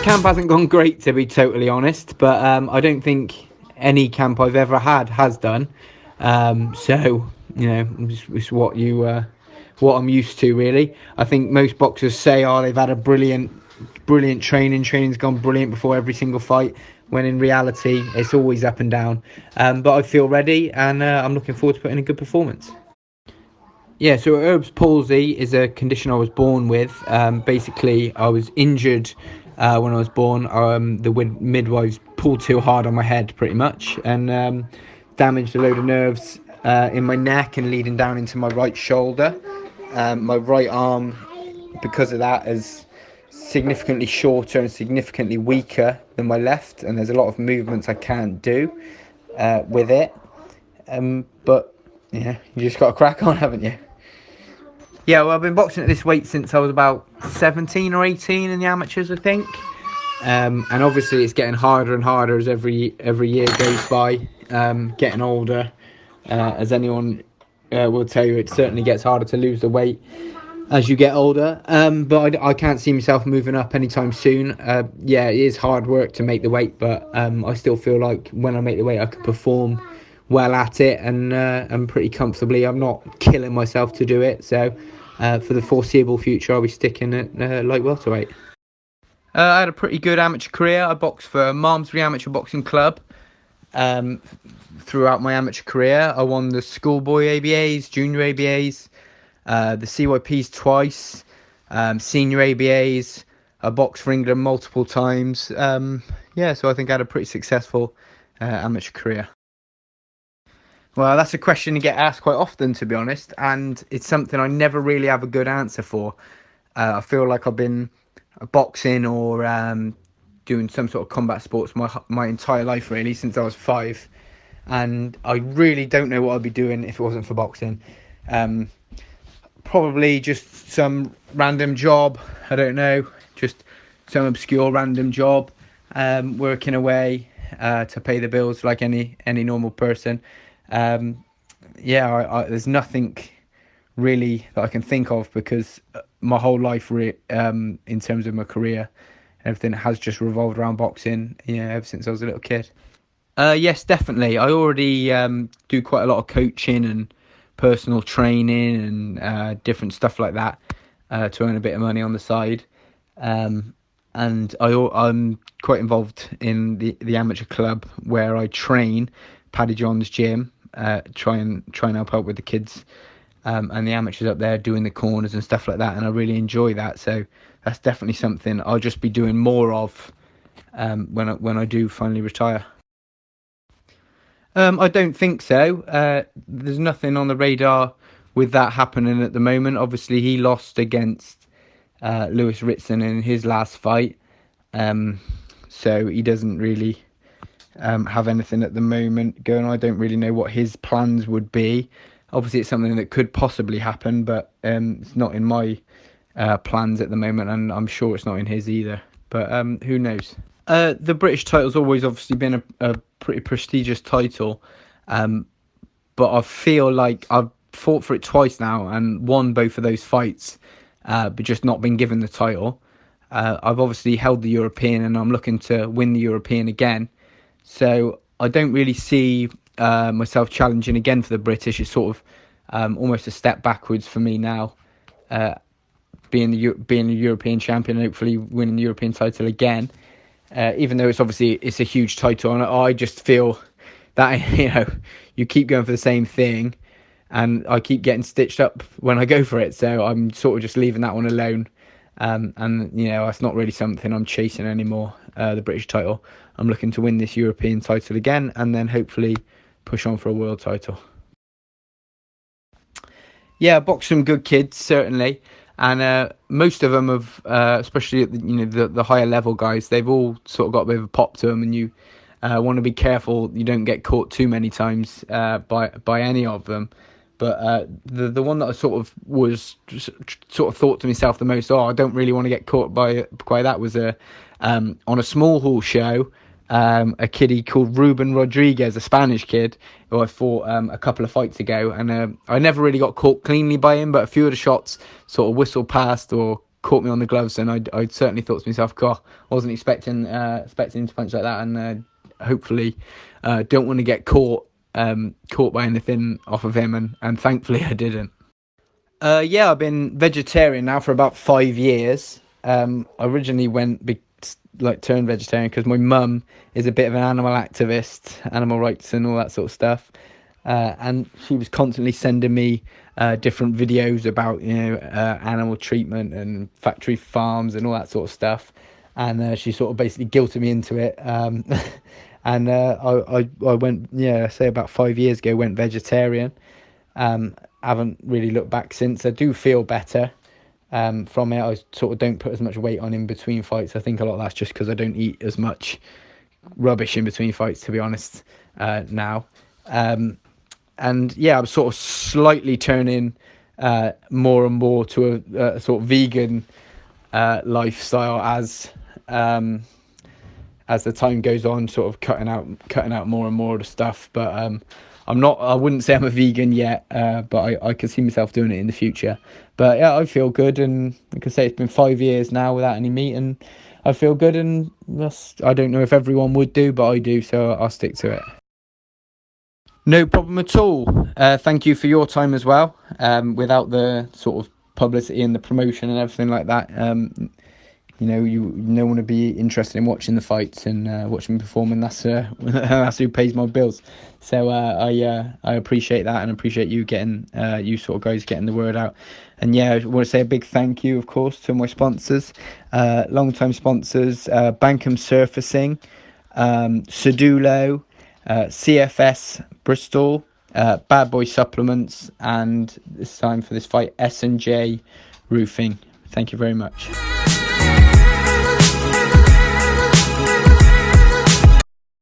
Camp hasn't gone great, to be totally honest, but I don't think any camp I've ever had has done. So it's what I'm used to, really. I think most boxers say, "Oh, they've had a brilliant training. Training's gone brilliant before every single fight." When in reality, it's always up and down. But I feel ready, and I'm looking forward to putting a good performance. Yeah, so Erb's palsy is a condition I was born with. Basically, I was injured when I was born. The midwives pulled too hard on my head, pretty much, and damaged a load of nerves in my neck and leading down into my right shoulder. My right arm, because of that, is significantly shorter and significantly weaker than my left, and there's a lot of movements I can't do with it. But yeah, you just got to crack on, haven't you? Yeah, well, I've been boxing at this weight since I was about 17 or 18 in the amateurs, I think. And obviously, it's getting harder and harder as every year goes by. Getting older, as anyone will tell you, it certainly gets harder to lose the weight as you get older. But I can't see myself moving up anytime soon. Yeah, it is hard work to make the weight, but I still feel like when I make the weight, I can perform well at it and pretty comfortably. I'm not killing myself to do it, so for the foreseeable future, I'll be sticking at light welterweight. I had a pretty good amateur career. I boxed for Malmesbury Amateur Boxing Club throughout my amateur career. I won the schoolboy ABAs, junior ABAs, the CYPs twice, senior ABAs. I boxed for England multiple times. So I think I had a pretty successful amateur career. Well, that's a question you get asked quite often, to be honest, and it's something I never really have a good answer for. I feel like I've been boxing or doing some sort of combat sports my entire life, really, since I was 5, and I really don't know what I'd be doing if it wasn't for boxing. Probably just some random job, I don't know, just some obscure random job, working away to pay the bills like any normal person. There's nothing really that I can think of, because my whole life, in terms of my career, everything has just revolved around boxing. Ever since I was a little kid. Yes, definitely. I already do quite a lot of coaching and personal training and different stuff like that to earn a bit of money on the side. And I'm quite involved in the amateur club where I train, Paddy John's gym. Try and help out with the kids and the amateurs up there doing the corners and stuff like that, and I really enjoy that. So that's definitely something I'll just be doing more of when I do finally retire. I don't think so. There's nothing on the radar with that happening at the moment. Obviously, he lost against Lewis Ritson in his last fight, so he doesn't really have anything at the moment going on. I don't really know what his plans would be. Obviously, it's something that could possibly happen, but it's not in my plans at the moment, and I'm sure it's not in his either. But who knows? The British title's always obviously been a pretty prestigious title, but I feel like I've fought for it twice now and won both of those fights, but just not been given the title. I've obviously held the European, and I'm looking to win the European again. So I don't really see myself challenging again for the British. It's sort of almost a step backwards for me now, being a European champion and hopefully winning the European title again. Even though it's a huge title, and I just feel that you keep going for the same thing, and I keep getting stitched up when I go for it. So I'm sort of just leaving that one alone. And that's not really something I'm chasing anymore, the British title. I'm looking to win this European title again, and then hopefully push on for a world title. Yeah, boxed some good kids, certainly, and most of them have, especially the higher level guys, they've all sort of got a bit of a pop to them, and you want to be careful you don't get caught too many times by any of them. But the one that I sort of thought to myself the most, I don't really want to get caught by that, was on a small hall show. A kiddie called Ruben Rodriguez, a Spanish kid who I fought a couple of fights ago, and I never really got caught cleanly by him, but a few of the shots sort of whistled past or caught me on the gloves, and I certainly thought to myself, God, I wasn't expecting him to punch like that, and hopefully don't want to get caught by anything off of him, and thankfully I didn't. Yeah, I've been vegetarian now for about 5 years. I originally turned vegetarian because my mum is a bit of an animal activist, animal rights and all that sort of stuff. And she was constantly sending me different videos about animal treatment and factory farms and all that sort of stuff. And she sort of basically guilted me into it. And I went, say about 5 years ago, went vegetarian. Haven't really looked back since. I do feel better from it. I sort of don't put as much weight on in between fights. I think a lot of that's just because I don't eat as much rubbish in between fights, to be honest, now. And yeah, I'm sort of slightly turning more and more to a sort of vegan lifestyle as the time goes on, sort of cutting out more and more of the stuff. But I wouldn't say I'm a vegan yet, but I could see myself doing it in the future. But yeah, I feel good, and like I say, it's been 5 years now without any meat, and I feel good, and I don't know if everyone would do, but I do, so I'll stick to it. No problem at all. Thank you for your time as well. Without the sort of publicity and the promotion and everything like that, no one would be interested in watching the fights and watching me perform, and that's who pays my bills. So I appreciate that, and appreciate you getting you sort of guys getting the word out. And yeah, I want to say a big thank you, of course, to my sponsors, long-time sponsors, Bankham Surfacing, Sedulo, CFS Bristol, Bad Boy Supplements, and this time for this fight, S&J Roofing. Thank you very much.